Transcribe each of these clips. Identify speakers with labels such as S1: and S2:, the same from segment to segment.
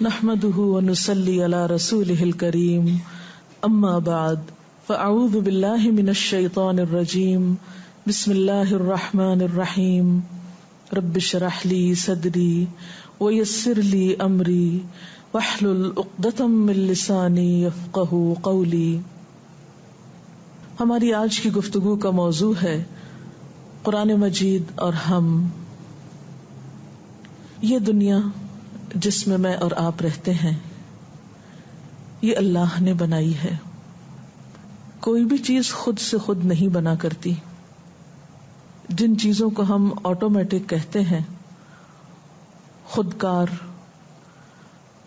S1: نحمده ونصلي على رسوله الكريم اما بعد فاعوذ بالله من الشيطان الرجيم بسم الله الرحمن الرحيم رب اشرح لي صدري ويسر لي امري واحلل عقدة من لساني يفقهوا قولي۔ ہماری آج کی گفتگو کا موضوع ہے قرآن مجید اور ہم۔ یہ دنیا جس میں میں اور آپ رہتے ہیں یہ اللہ نے بنائی ہے۔ کوئی بھی چیز خود سے خود نہیں بنا کرتی۔ جن چیزوں کو ہم آٹومیٹک کہتے ہیں، خودکار،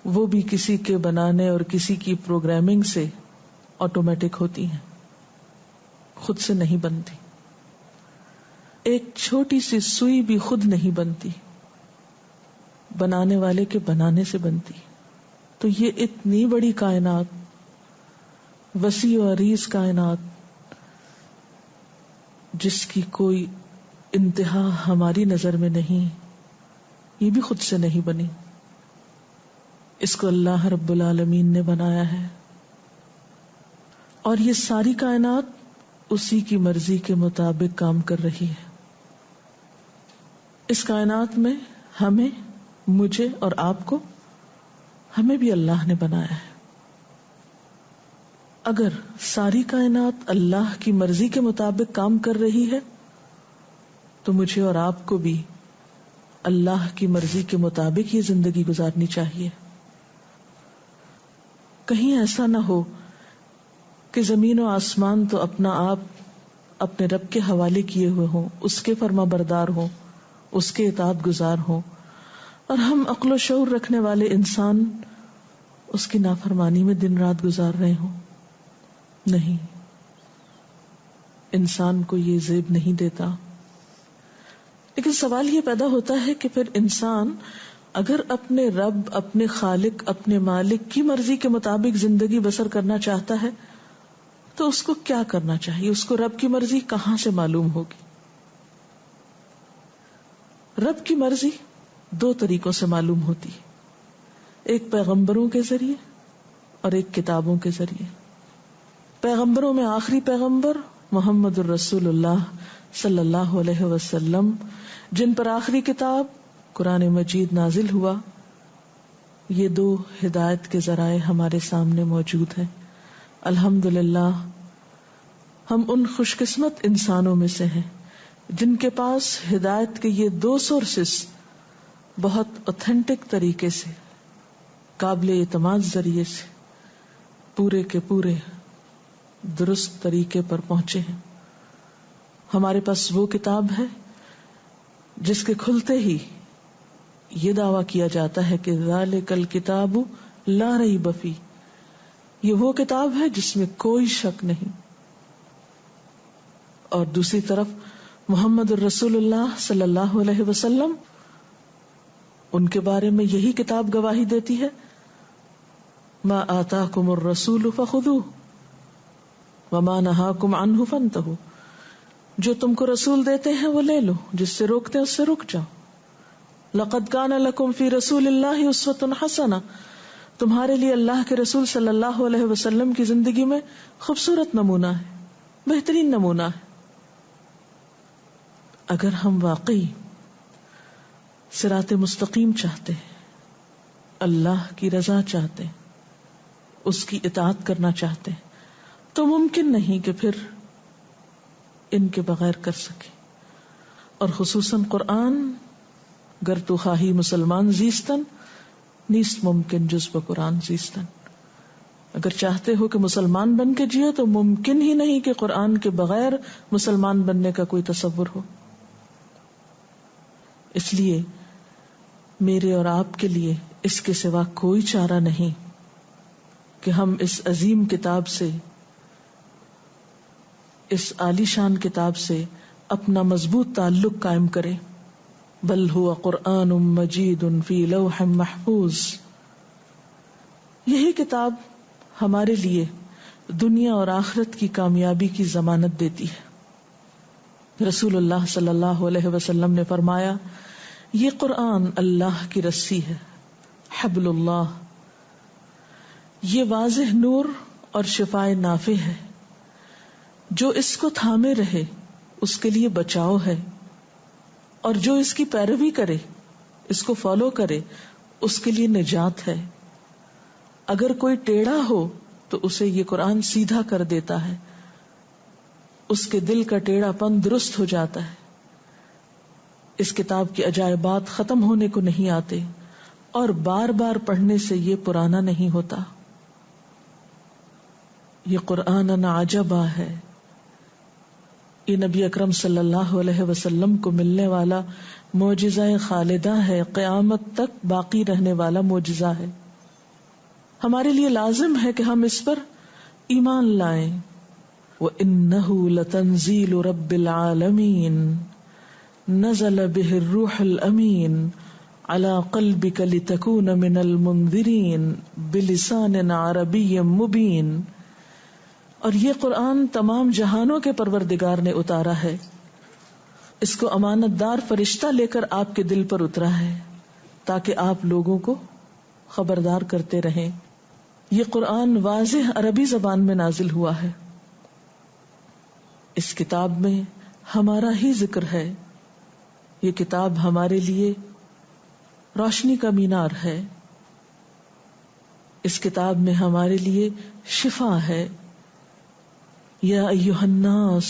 S1: وہ بھی کسی کے بنانے اور کسی کی پروگرامنگ سے آٹومیٹک ہوتی ہیں، خود سے نہیں بنتی۔ ایک چھوٹی سی سوئی بھی خود نہیں بنتی، بنانے والے کے بنانے سے بنتی۔ تو یہ اتنی بڑی کائنات، وسیع و عریض کائنات، جس کی کوئی انتہا ہماری نظر میں نہیں، یہ بھی خود سے نہیں بنی۔ اس کو اللہ رب العالمین نے بنایا ہے، اور یہ ساری کائنات اسی کی مرضی کے مطابق کام کر رہی ہے۔ اس کائنات میں ہمیں، مجھے اور آپ کو، ہمیں بھی اللہ نے بنایا ہے۔ اگر ساری کائنات اللہ کی مرضی کے مطابق کام کر رہی ہے تو مجھے اور آپ کو بھی اللہ کی مرضی کے مطابق یہ زندگی گزارنی چاہیے۔ کہیں ایسا نہ ہو کہ زمین و آسمان تو اپنا آپ اپنے رب کے حوالے کیے ہوئے ہوں، اس کے فرما بردار ہوں، اس کے اطاعت گزار ہوں، اور ہم عقل و شعور رکھنے والے انسان اس کی نافرمانی میں دن رات گزار رہے ہوں۔ نہیں، انسان کو یہ زیب نہیں دیتا۔ لیکن سوال یہ پیدا ہوتا ہے کہ پھر انسان اگر اپنے رب، اپنے خالق، اپنے مالک کی مرضی کے مطابق زندگی بسر کرنا چاہتا ہے تو اس کو کیا کرنا چاہیے؟ اس کو رب کی مرضی کہاں سے معلوم ہوگی؟ رب کی مرضی دو طریقوں سے معلوم ہوتی ہے، ایک پیغمبروں کے ذریعے اور ایک کتابوں کے ذریعے۔ پیغمبروں میں آخری پیغمبر محمد الرسول اللہ صلی اللہ علیہ وسلم، جن پر آخری کتاب قرآن مجید نازل ہوا، یہ دو ہدایت کے ذرائع ہمارے سامنے موجود ہیں۔ الحمدللہ ہم ان خوش قسمت انسانوں میں سے ہیں جن کے پاس ہدایت کے یہ دو سورسز بہت اوتھینٹک طریقے سے، قابل اعتماد ذریعے سے، پورے کے پورے درست طریقے پر پہنچے ہیں۔ ہمارے پاس وہ کتاب ہے جس کے کھلتے ہی یہ دعویٰ کیا جاتا ہے کہ ذالک الکتاب لا ریب فیہ، یہ وہ کتاب ہے جس میں کوئی شک نہیں۔ اور دوسری طرف محمد الرسول اللہ صلی اللہ علیہ وسلم، ان کے بارے میں یہی کتاب گواہی دیتی ہے، ما آتاکم الرسول فخذوہ وما نہاکم عنہ فانتہوا، جو تم کو رسول دیتے ہیں وہ لے لو، جس سے روکتے ہیں اس سے رک جاؤ۔ لقد کان لکم فی رسول اللہ اسوۃ حسنہ، تمہارے لیے اللہ کے رسول صلی اللہ علیہ وسلم کی زندگی میں خوبصورت نمونہ ہے، بہترین نمونہ ہے۔ اگر ہم واقعی صراط مستقیم چاہتے ہیں، اللہ کی رضا چاہتے ہیں، اس کی اطاعت کرنا چاہتے ہیں، تو ممکن نہیں کہ پھر ان کے بغیر کر سکے۔ اور خصوصاً قرآن، گر تو خواہی مسلمان زیستن نیست ممکن جز بقرآن زیستن، اگر چاہتے ہو کہ مسلمان بن کے جیو تو ممکن ہی نہیں کہ قرآن کے بغیر مسلمان بننے کا کوئی تصور ہو۔ اس لیے میرے اور آپ کے لیے اس کے سوا کوئی چارہ نہیں کہ ہم اس عظیم کتاب سے، اس عالی شان کتاب سے اپنا مضبوط تعلق قائم کریں۔ بل هو قرآن مجید فی لوح محفوظ، یہی کتاب ہمارے لیے دنیا اور آخرت کی کامیابی کی ضمانت دیتی ہے۔ رسول اللہ صلی اللہ علیہ وسلم نے فرمایا، یہ قرآن اللہ کی رسی ہے، حبل اللہ، یہ واضح نور اور شفائے نافع ہے، جو اس کو تھامے رہے اس کے لیے بچاؤ ہے، اور جو اس کی پیروی کرے، اس کو فالو کرے، اس کے لیے نجات ہے۔ اگر کوئی ٹیڑھا ہو تو اسے یہ قرآن سیدھا کر دیتا ہے، اس کے دل کا ٹیڑھا پن درست ہو جاتا ہے۔ اس کتاب کی عجائبات ختم ہونے کو نہیں آتے، اور بار بار پڑھنے سے یہ پرانا نہیں ہوتا۔ یہ قرآن عجبا ہے، یہ نبی اکرم صلی اللہ علیہ وسلم کو ملنے والا معجزہ خالدہ ہے، قیامت تک باقی رہنے والا معجزہ ہے۔ ہمارے لیے لازم ہے کہ ہم اس پر ایمان لائیں۔ وَإِنَّهُ لَتَنزِيلُ رَبِّ الْعَالَمِينَ نَزَلَ بِهِ الرُّوحُ الْأَمِينُ عَلَى قَلْبِكَ لِتَكُونَ مِنَ الْمُنذِرِينَ بِلِسَانٍ عَرَبِيٍّ مُبِينٍ۔ اور یہ قرآن تمام جہانوں کے پروردگار نے اتارا ہے، اس کو امانت دار فرشتہ لے کر آپ کے دل پر اترا ہے تاکہ آپ لوگوں کو خبردار کرتے رہیں۔ یہ قرآن واضح عربی زبان میں نازل ہوا ہے۔ اس کتاب میں ہمارا ہی ذکر ہے، یہ کتاب ہمارے لیے روشنی کا مینار ہے، اس کتاب میں ہمارے لیے شفا ہے۔ یا ایھا الناس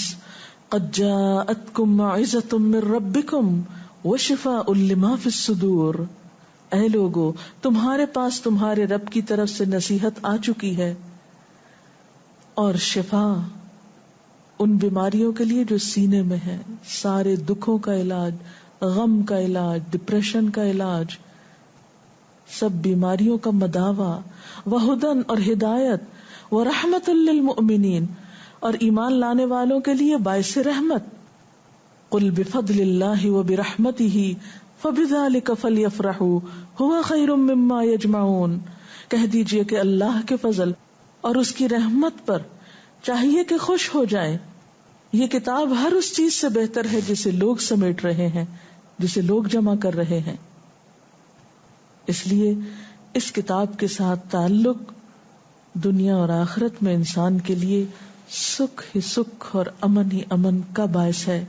S1: قد جاءتکم موعظۃ من ربکم وشفاء لما فی الصدور۔ اے لوگو، تمہارے پاس تمہارے رب کی طرف سے نصیحت آ چکی ہے اور شفا ان بیماریوں کے لیے جو سینے میں ہے، سارے دکھوں کا علاج، غم کا علاج، ڈپریشن کا علاج، سب بیماریوں کا مداوا، وہدن اور ہدایت، ورحمت للمؤمنین اور ایمان لانے والوں کے لیے باعث رحمت۔ قل بفضل اللہ وبرحمتہ فبذلک فلیفرحوا ھو خیر مما یجمعون۔ کہہ دیجئے کہ اللہ کے فضل اور اس کی رحمت پر چاہیے کہ خوش ہو جائیں، یہ کتاب ہر اس چیز سے بہتر ہے جسے لوگ سمیٹ رہے ہیں، جسے لوگ جمع کر رہے ہیں۔ اس لیے اس کتاب کے ساتھ تعلق دنیا اور آخرت میں انسان کے لیے سکھ ہی سکھ اور امن ہی امن کا باعث ہے۔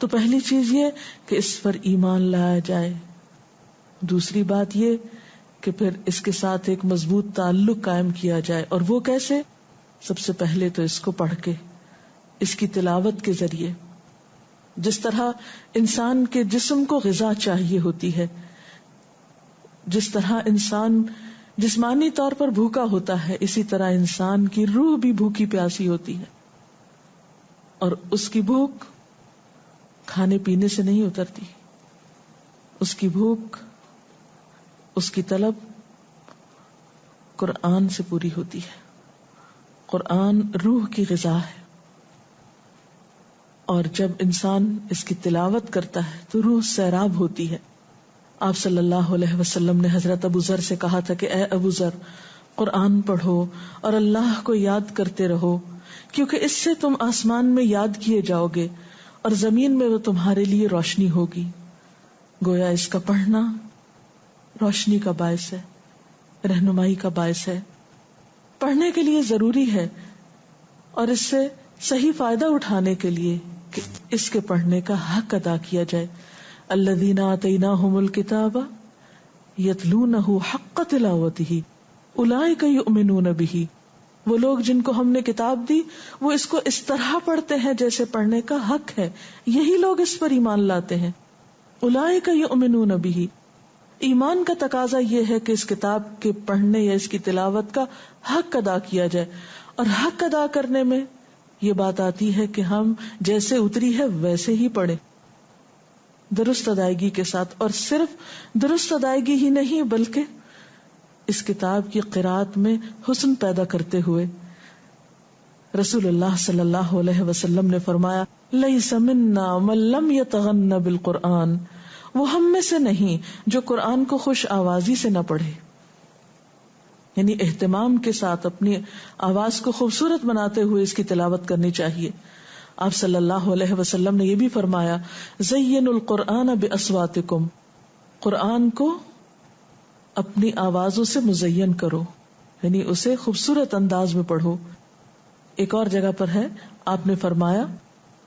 S1: تو پہلی چیز یہ کہ اس پر ایمان لایا جائے، دوسری بات یہ کہ پھر اس کے ساتھ ایک مضبوط تعلق قائم کیا جائے، اور وہ کیسے؟ سب سے پہلے تو اس کو پڑھ کے، اس کی تلاوت کے ذریعے، جس طرح انسان کے جسم کو غذا چاہیے ہوتی ہے، جس طرح انسان جسمانی طور پر بھوکا ہوتا ہے، اسی طرح انسان کی روح بھی بھوکی پیاسی ہوتی ہے، اور اس کی بھوک کھانے پینے سے نہیں اترتی، اس کی بھوک، اس کی طلب قرآن سے پوری ہوتی ہے۔ قرآن روح کی غذا ہے، اور جب انسان اس کی تلاوت کرتا ہے تو روح سیراب ہوتی ہے۔ آپ صلی اللہ علیہ وسلم نے حضرت ابو ذر سے کہا تھا کہ اے ابو ذر، قرآن پڑھو اور اللہ کو یاد کرتے رہو، کیونکہ اس سے تم آسمان میں یاد کیے جاؤ گے اور زمین میں وہ تمہارے لیے روشنی ہوگی۔ گویا اس کا پڑھنا روشنی کا باعث ہے، رہنمائی کا باعث ہے، پڑھنے کے لیے ضروری ہے، اور اس سے صحیح فائدہ اٹھانے کے لیے کہ اس کے پڑھنے کا حق ادا کیا جائے۔ الذین آتیناہم الکتاب یتلونہ حق تلاوتہ اولئک یؤمنون بہ۔ وہ لوگ جن کو ہم نے کتاب دی وہ اس کو اس طرح پڑھتے ہیں جیسے پڑھنے کا حق ہے، یہی لوگ اس پر ایمان لاتے ہیں۔ اولئک یؤمنون بہ، ایمان کا تقاضا یہ ہے کہ اس کتاب کے پڑھنے یا اس کی تلاوت کا حق ادا کیا جائے، اور حق ادا کرنے میں یہ بات آتی ہے کہ ہم جیسے اتری ہے ویسے ہی پڑھیں، درست ادائیگی کے ساتھ، اور صرف درست ادائیگی ہی نہیں بلکہ اس کتاب کی قرأت میں حسن پیدا کرتے ہوئے۔ رسول اللہ صلی اللہ علیہ وسلم نے فرمایا لیس منا من لم یتغن بالقرآن، وہ ہم میں سے نہیں جو قرآن کو خوش آوازی سے نہ پڑھے، یعنی اہتمام کے ساتھ اپنی آواز کو خوبصورت بناتے ہوئے اس کی تلاوت کرنی چاہیے۔ آپ صلی اللہ علیہ وسلم نے یہ بھی فرمایا زینوا القرآن باصواتکم، قرآن کو اپنی آوازوں سے مزین کرو، یعنی اسے خوبصورت انداز میں پڑھو. ایک اور جگہ پر ہے، آپ نے فرمایا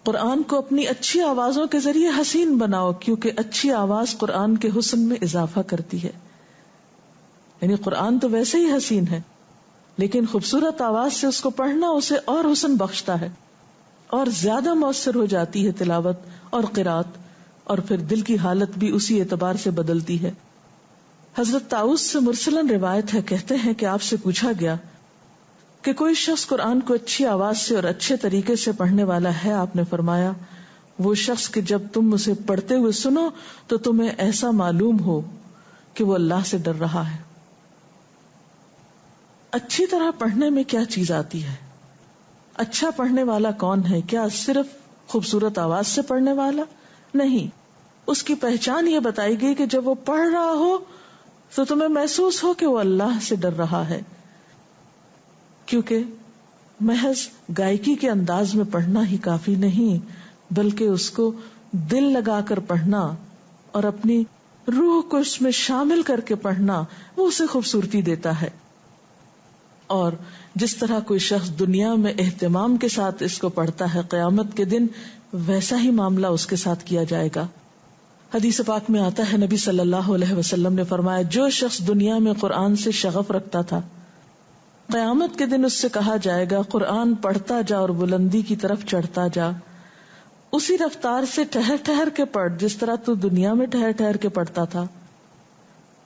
S1: قرآن کو اپنی اچھی آوازوں کے ذریعے حسین بناؤ، کیونکہ اچھی آواز قرآن کے حسن میں اضافہ کرتی ہے. یعنی قرآن تو ویسے ہی حسین ہے، لیکن خوبصورت آواز سے اس کو پڑھنا اسے اور حسن بخشتا ہے، اور زیادہ مؤثر ہو جاتی ہے تلاوت اور قرات، اور پھر دل کی حالت بھی اسی اعتبار سے بدلتی ہے. حضرت طاؤس سے مرسلن روایت ہے، کہتے ہیں کہ آپ سے پوچھا گیا کہ کوئی شخص قرآن کو اچھی آواز سے اور اچھے طریقے سے پڑھنے والا ہے؟ آپ نے فرمایا وہ شخص کہ جب تم اسے پڑھتے ہوئے سنو تو تمہیں ایسا معلوم ہو کہ وہ اللہ سے ڈر رہا ہے. اچھی طرح پڑھنے میں کیا چیز آتی ہے؟ اچھا پڑھنے والا کون ہے؟ کیا صرف خوبصورت آواز سے پڑھنے والا؟ نہیں، اس کی پہچان یہ بتائی گئی کہ جب وہ پڑھ رہا ہو تو تمہیں محسوس ہو کہ وہ اللہ سے ڈر رہا ہے. کیونکہ محض گائیکی کے انداز میں پڑھنا ہی کافی نہیں، بلکہ اس کو دل لگا کر پڑھنا اور اپنی روح کو اس میں شامل کر کے پڑھنا، وہ اسے خوبصورتی دیتا ہے. اور جس طرح کوئی شخص دنیا میں اہتمام کے ساتھ اس کو پڑھتا ہے، قیامت کے دن ویسا ہی معاملہ اس کے ساتھ کیا جائے گا. حدیث پاک میں آتا ہے، نبی صلی اللہ علیہ وسلم نے فرمایا جو شخص دنیا میں قرآن سے شغف رکھتا تھا، قیامت کے دن اس سے کہا جائے گا قرآن پڑھتا جا اور بلندی کی طرف چڑھتا جا، اسی رفتار سے ٹھہر ٹھہر کے پڑھ جس طرح تو دنیا میں ٹھہر ٹھہر کے پڑھتا تھا.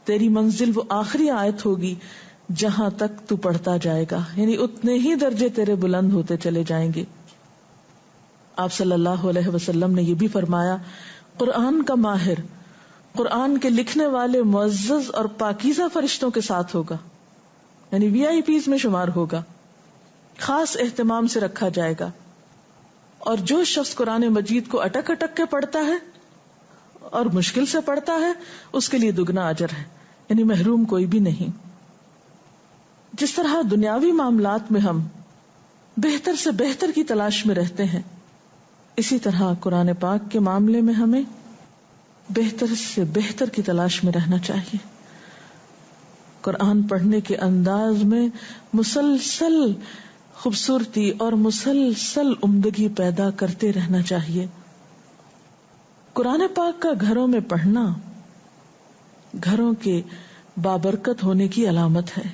S1: تیری منزل وہ آخری آیت ہوگی جہاں تک تو پڑھتا جائے گا، یعنی اتنے ہی درجے تیرے بلند ہوتے چلے جائیں گے. آپ صلی اللہ علیہ وسلم نے یہ بھی فرمایا قرآن کا ماہر قرآن کے لکھنے والے معزز اور پاکیزہ فرشتوں کے ساتھ ہوگا، یعنی VIP میں شمار ہوگا، خاص اہتمام سے رکھا جائے گا. اور جو شخص قرآن مجید کو اٹک اٹک کے پڑھتا ہے اور مشکل سے پڑھتا ہے اس کے لیے دگنا اجر ہے، یعنی محروم کوئی بھی نہیں. جس طرح دنیاوی معاملات میں ہم بہتر سے بہتر کی تلاش میں رہتے ہیں، اسی طرح قرآن پاک کے معاملے میں ہمیں بہتر سے بہتر کی تلاش میں رہنا چاہیے. قرآن پڑھنے کے انداز میں مسلسل خوبصورتی اور مسلسل عمدگی پیدا کرتے رہنا چاہیے. قرآن پاک کا گھروں میں پڑھنا گھروں کے بابرکت ہونے کی علامت ہے،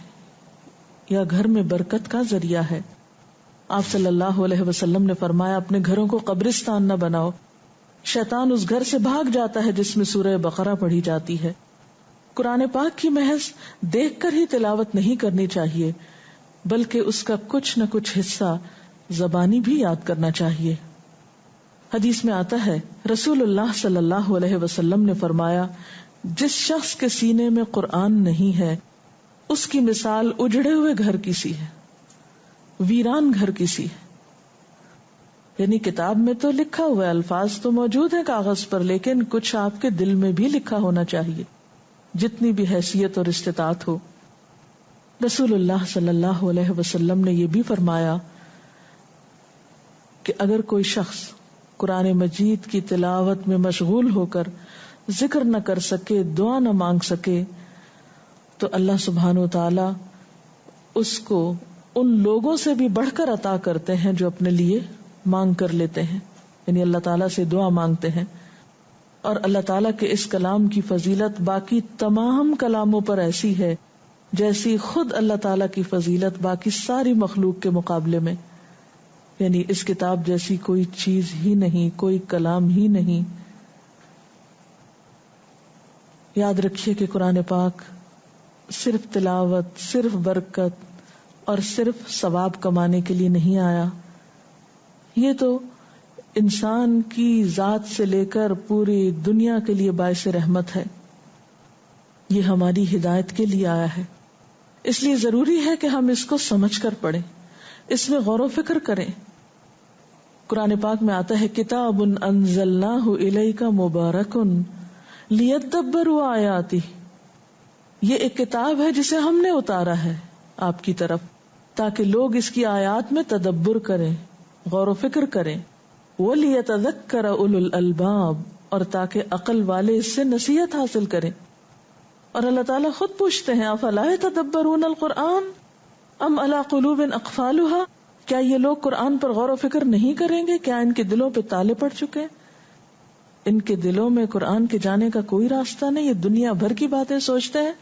S1: یا گھر میں برکت کا ذریعہ ہے. آپ صلی اللہ علیہ وسلم نے فرمایا اپنے گھروں کو قبرستان نہ بناؤ، شیطان اس گھر سے بھاگ جاتا ہے جس میں سورہ بقرہ پڑھی جاتی ہے. قرآن پاک کی محض دیکھ کر ہی تلاوت نہیں کرنی چاہیے، بلکہ اس کا کچھ نہ کچھ حصہ زبانی بھی یاد کرنا چاہیے. حدیث میں آتا ہے رسول اللہ صلی اللہ علیہ وسلم نے فرمایا جس شخص کے سینے میں قرآن نہیں ہے اس کی مثال اجڑے ہوئے گھر کی سی ہے، ویران گھر کی سی ہے. یعنی کتاب میں تو لکھا ہوا ہے، الفاظ تو موجود ہیں کاغذ پر، لیکن کچھ آپ کے دل میں بھی لکھا ہونا چاہیے، جتنی بھی حیثیت اور استطاعت ہو. رسول اللہ صلی اللہ علیہ وسلم نے یہ بھی فرمایا کہ اگر کوئی شخص قرآن مجید کی تلاوت میں مشغول ہو کر ذکر نہ کر سکے، دعا نہ مانگ سکے، تو اللہ سبحانہ وتعالی اس کو ان لوگوں سے بھی بڑھ کر عطا کرتے ہیں جو اپنے لیے مانگ کر لیتے ہیں، یعنی اللہ تعالیٰ سے دعا مانگتے ہیں. اور اللہ تعالیٰ کے اس کلام کی فضیلت باقی تمام کلاموں پر ایسی ہے جیسی خود اللہ تعالیٰ کی فضیلت باقی ساری مخلوق کے مقابلے میں، یعنی اس کتاب جیسی کوئی چیز ہی نہیں، کوئی کلام ہی نہیں. یاد رکھیے کہ قرآن پاک صرف تلاوت، صرف برکت اور صرف ثواب کمانے کے لیے نہیں آیا، یہ تو انسان کی ذات سے لے کر پوری دنیا کے لیے باعث رحمت ہے. یہ ہماری ہدایت کے لیے آیا ہے، اس لیے ضروری ہے کہ ہم اس کو سمجھ کر پڑھیں، اس میں غور و فکر کریں. قرآن پاک میں آتا ہے کتاب انزلناہ الیک مبارک لیدبروا آیاتہ، یہ ایک کتاب ہے جسے ہم نے اتارا ہے آپ کی طرف تاکہ لوگ اس کی آیات میں تدبر کریں، غور و فکر کریں. وَلِيَتَذَكَّرَ أُولُو الْأَلْبَابِ، اور تاکہ عقل والے اس سے نصیحت حاصل کریں. اور اللہ تعالیٰ خود پوچھتے ہیں افلا یتدبرون القرآن ام علی قلوب اقفالها، کیا یہ لوگ قرآن پر غور و فکر نہیں کریں گے؟ کیا ان کے دلوں پہ تالے پڑ چکے؟ ان کے دلوں میں قرآن کے جانے کا کوئی راستہ نہیں، یہ دنیا بھر کی باتیں سوچتے ہیں،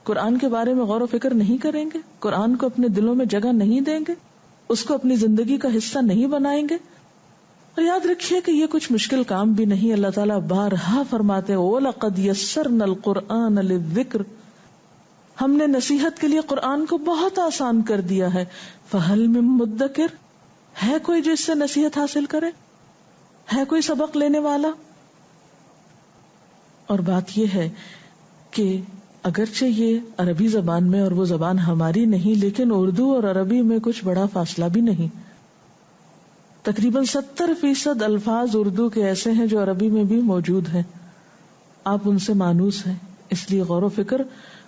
S1: قرآن کے بارے میں غور و فکر نہیں کریں گے، قرآن کو اپنے دلوں میں جگہ نہیں دیں گے، اس کو اپنی زندگی کا حصہ نہیں بنائیں گے۔ اور یاد رکھیے کہ یہ کچھ مشکل کام بھی نہیں، اللہ تعالیٰ بارہا فرماتے ہیں وَلَقَدْ يَسَّرْنَا الْقُرْآنَ لِلذِّكْرِ، ہم نے نصیحت کے لیے قرآن کو بہت آسان کر دیا ہے، فَهَلْ مِن مُدَّكِرٍ، ہے کوئی جو اس سے نصیحت حاصل کرے، ہے کوئی سبق لینے والا؟ اور بات یہ ہے کہ اگرچہ یہ عربی زبان میں اور وہ زبان ہماری نہیں، لیکن اردو اور عربی میں کچھ بڑا فاصلہ بھی نہیں، تقریباً 70% الفاظ اردو کے ایسے ہیں جو عربی میں بھی موجود ہیں، آپ ان سے مانوس ہیں، اس لیے غور و فکر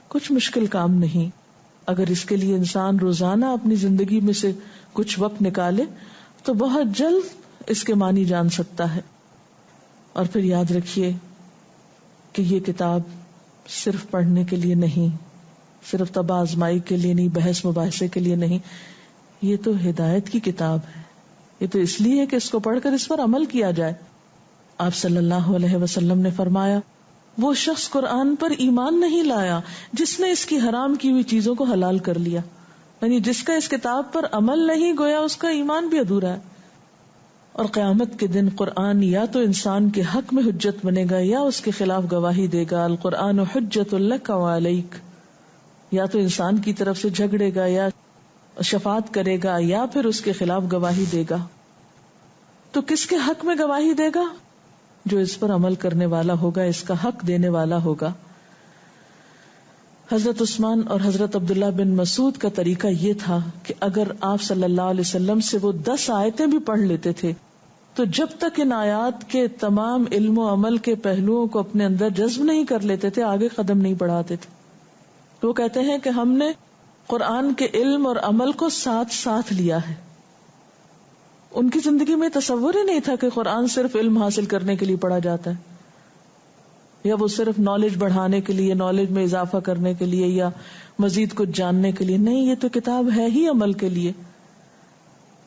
S1: کچھ مشکل کام نہیں۔ اگر اس کے لیے انسان روزانہ اپنی زندگی میں سے کچھ وقت نکالے تو بہت جلد اس کے معنی جان سکتا ہے۔ اور پھر یاد رکھیے کہ یہ کتاب صرف پڑھنے کے لیے نہیں، صرف طب آزمائی کے لیے نہیں، بحث مباحثے کے لیے نہیں، یہ تو ہدایت کی کتاب ہے، یہ تو اس لیے کہ اس کو پڑھ کر اس پر عمل کیا جائے۔ آپ صلی اللہ علیہ وسلم نے فرمایا وہ شخص قرآن پر ایمان نہیں لایا جس نے اس کی حرام کی ہوئی چیزوں کو حلال کر لیا، یعنی جس کا اس کتاب پر عمل نہیں، گویا اس کا ایمان بھی ادھورا ہے۔ اور قیامت کے دن قرآن یا تو انسان کے حق میں حجت بنے گا یا اس کے خلاف گواہی دے گا، القرآن حجت لک وعلیک، یا تو انسان کی طرف سے جھگڑے گا یا شفاعت کرے گا یا پھر اس کے خلاف گواہی دے گا۔ تو کس کے حق میں گواہی دے گا؟ جو اس پر عمل کرنے والا ہوگا، اس کا حق دینے والا ہوگا۔ حضرت عثمان اور حضرت عبداللہ بن مسعود کا طریقہ یہ تھا کہ اگر آپ صلی اللہ علیہ وسلم سے وہ 10 آیتیں بھی پڑھ لیتے تھے تو جب تک ان آیات کے تمام علم و عمل کے پہلوؤں کو اپنے اندر جذب نہیں کر لیتے تھے، آگے قدم نہیں بڑھاتے تھے۔ وہ کہتے ہیں کہ ہم نے قرآن کے علم اور عمل کو ساتھ ساتھ لیا ہے۔ ان کی زندگی میں تصور ہی نہیں تھا کہ قرآن صرف علم حاصل کرنے کے لیے پڑھا جاتا ہے، یا وہ صرف نالج بڑھانے کے لیے، نالج میں اضافہ کرنے کے لیے، یا مزید کچھ جاننے کے لیے۔ نہیں، یہ تو کتاب ہے ہی عمل کے لیے۔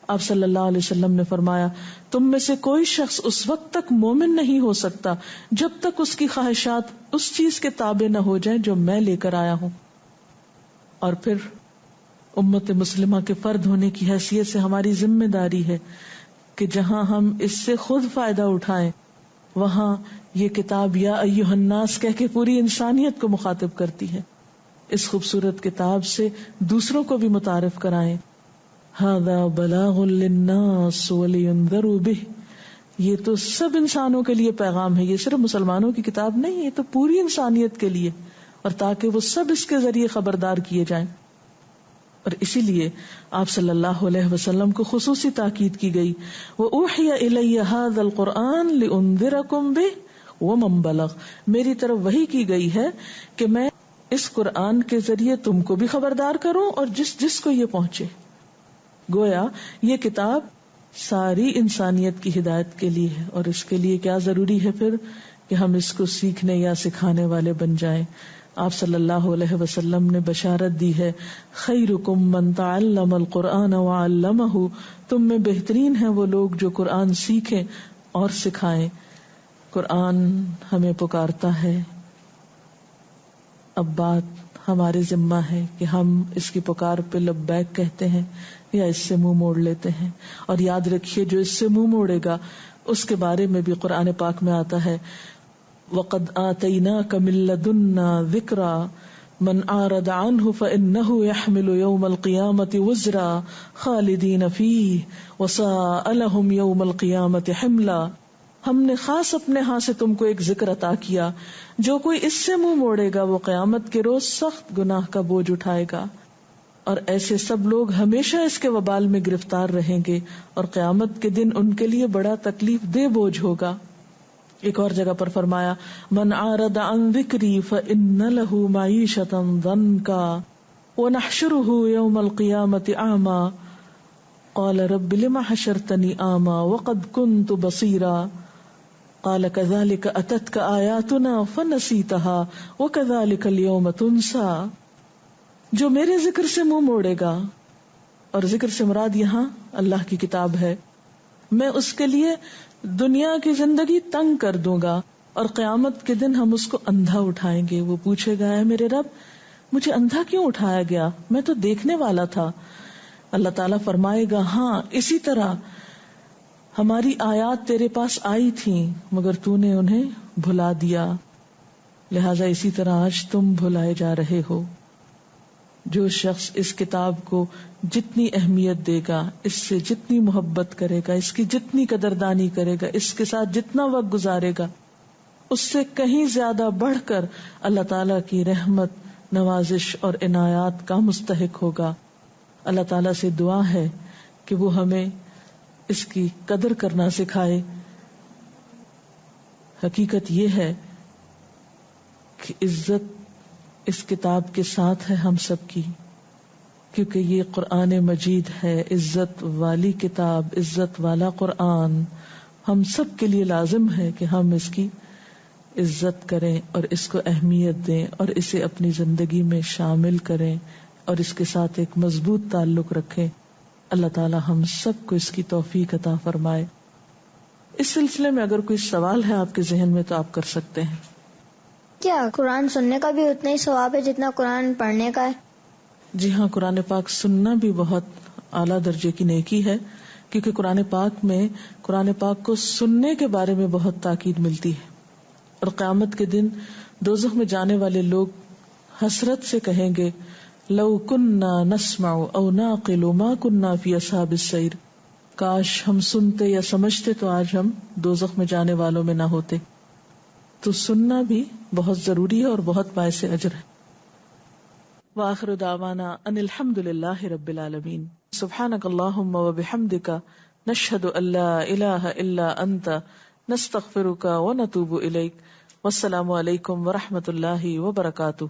S1: آپ صلی اللہ علیہ وسلم نے فرمایا تم میں سے کوئی شخص اس وقت تک مومن نہیں ہو سکتا جب تک اس کی خواہشات اس چیز کے تابع نہ ہو جائیں جو میں لے کر آیا ہوں۔ اور پھر امت مسلمہ کے فرد ہونے کی حیثیت سے ہماری ذمہ داری ہے کہ جہاں ہم اس سے خود فائدہ اٹھائیں، وہاں یہ کتاب یا ایھا الناس کہہ کے پوری انسانیت کو مخاطب کرتی ہے۔ اس خوبصورت کتاب سے دوسروں کو بھی متعارف کرائیں۔ ھذا بلاغ للناس ولینذروا بہ، یہ تو سب انسانوں کے لیے پیغام ہے، یہ صرف مسلمانوں کی کتاب نہیں، یہ تو پوری انسانیت کے لیے، اور تاکہ وہ سب اس کے ذریعے خبردار کیے جائیں۔ اور اسی لیے آپ صلی اللہ علیہ وسلم کو خصوصی تاکید کی گئی، وَأُوحِيَ إِلَيَّ هَذَا الْقُرْآنُ لِأُنذِرَكُم بِهِ وَمَن بَلَغَ، میری طرف وحی کی گئی ہے کہ میں اس قرآن کے ذریعے تم کو بھی خبردار کروں اور جس کو یہ پہنچے۔ گویا یہ کتاب ساری انسانیت کی ہدایت کے لیے ہے، اور اس کے لیے کیا ضروری ہے پھر کہ ہم اس کو سیکھنے یا سکھانے والے بن جائیں۔ آپ صلی اللہ علیہ وسلم نے بشارت دی ہے، خیرکم من تعلم القرآن وعلمہ، تم میں بہترین ہیں وہ لوگ جو قرآن سیکھیں اور سکھائیں۔ قرآن ہمیں پکارتا ہے، اب بات ہمارے ذمہ ہے کہ ہم اس کی پکار پہ لبیک کہتے ہیں یا اس سے منہ موڑ لیتے ہیں۔ اور یاد رکھیے جو اس سے منہ موڑے گا اس کے بارے میں بھی قرآن پاک میں آتا ہے، وَقَدْ آتَيْنَاكَ مِن لَّدُنَّا ذِكْرًا مَنْ أَعْرَضَ عَنْهُ فَإِنَّهُ يَحْمِلُ يَوْمَ الْقِيَامَةِ وِزْرًا خَالِدِينَ فِيهِ وَسَاءَ لَهُمْ يَوْمَ الْقِيَامَةِ حِمْلًا۔ ہم نے خاص اپنے ہاں سے تم کو ایک ذکر عطا کیا، جو کوئی اس سے منہ موڑے گا وہ قیامت کے روز سخت گناہ کا بوجھ اٹھائے گا، اور ایسے سب لوگ ہمیشہ اس کے وبال میں گرفتار رہیں گے، اور قیامت کے دن ان کے لیے بڑا تکلیف دہ بوجھ ہوگا۔ ایک اور جگہ پر فرمایا، من اعرض عن ذکری فإن له معیشۃ ضنکا ونحشره یوم القیامۃ اعما قال رب لم حشرتنی اعما وقد كنت بصیرا قال كذلك أتتك آياتنا فنسيتها وكذلك اليوم تنسى، جو میرے ذکر سے منہ موڑے گا، اور ذکر سے مراد یہاں اللہ کی کتاب ہے، میں اس کے لیے دنیا کی زندگی تنگ کر دوں گا، اور قیامت کے دن ہم اس کو اندھا اٹھائیں گے۔ وہ پوچھے گا، اے میرے رب مجھے اندھا کیوں اٹھایا گیا، میں تو دیکھنے والا تھا۔ اللہ تعالیٰ فرمائے گا، ہاں اسی طرح ہماری آیات تیرے پاس آئی تھیں مگر تو نے انہیں بھلا دیا، لہذا اسی طرح آج تم بھلائے جا رہے ہو۔ جو شخص اس کتاب کو جتنی اہمیت دے گا، اس سے جتنی محبت کرے گا، اس کی جتنی قدردانی کرے گا، اس کے ساتھ جتنا وقت گزارے گا، اس سے کہیں زیادہ بڑھ کر اللہ تعالیٰ کی رحمت، نوازش اور عنایات کا مستحق ہوگا۔ اللہ تعالیٰ سے دعا ہے کہ وہ ہمیں اس کی قدر کرنا سکھائے۔ حقیقت یہ ہے کہ عزت اس کتاب کے ساتھ ہے ہم سب کی، کیونکہ یہ قرآن مجید ہے، عزت والی کتاب، عزت والا قرآن۔ ہم سب کے لیے لازم ہے کہ ہم اس کی عزت کریں اور اس کو اہمیت دیں اور اسے اپنی زندگی میں شامل کریں اور اس کے ساتھ ایک مضبوط تعلق رکھیں۔ اللہ تعالی ہم سب کو اس کی توفیق عطا فرمائے۔ اس سلسلے میں اگر کوئی سوال ہے آپ کے ذہن میں تو آپ کر سکتے ہیں۔
S2: کیا قرآن سننے کا بھی اتنا ہی ثواب ہے جتنا قرآن پڑھنے کا ہے؟
S1: جی ہاں، قرآن پاک سننا بھی بہت اعلیٰ درجے کی نیکی ہے، کیونکہ قرآن پاک کو سننے کے بارے میں بہت تاکید ملتی ہے، اور قیامت کے دن دوزخ میں جانے والے لوگ حسرت سے کہیں گے، لو کننا نسمع او نعقل ما کننا فی اصحاب السعیر، کاش ہم سنتے یا سمجھتے تو آج ہم دوزخ میں جانے والوں میں نہ ہوتے۔ تو سننا بھی بہت ضروری ہے اور بہت باعث اجر ہے۔ وآخر دعوانا ان الحمد للہ رب العالمین، سبحانک اللہم وبحمدک، نشہد ان لا الہ الا انت، نستغفرک ونتوب الیک، والسلام علیکم ورحمۃ اللہ وبرکاتہ۔